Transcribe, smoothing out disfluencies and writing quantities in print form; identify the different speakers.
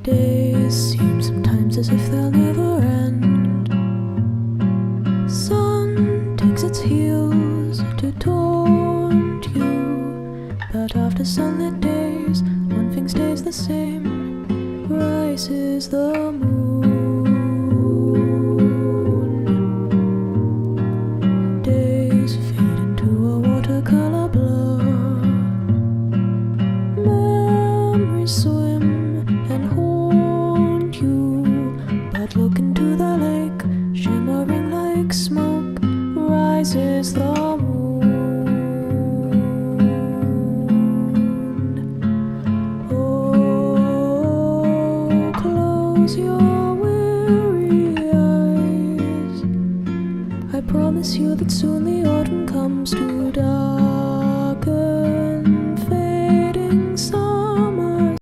Speaker 1: Days seem sometimes as if they'll never end. Sun takes its heels to taunt you, but after sunlit days, one thing stays the same: rises the moon. Days fade into a watercolor blur. Memories swim and haunt you, but look into the lake, shimmering like smoke, rises the moon. Oh, close your weary eyes. I promise you that soon the autumn comes to die.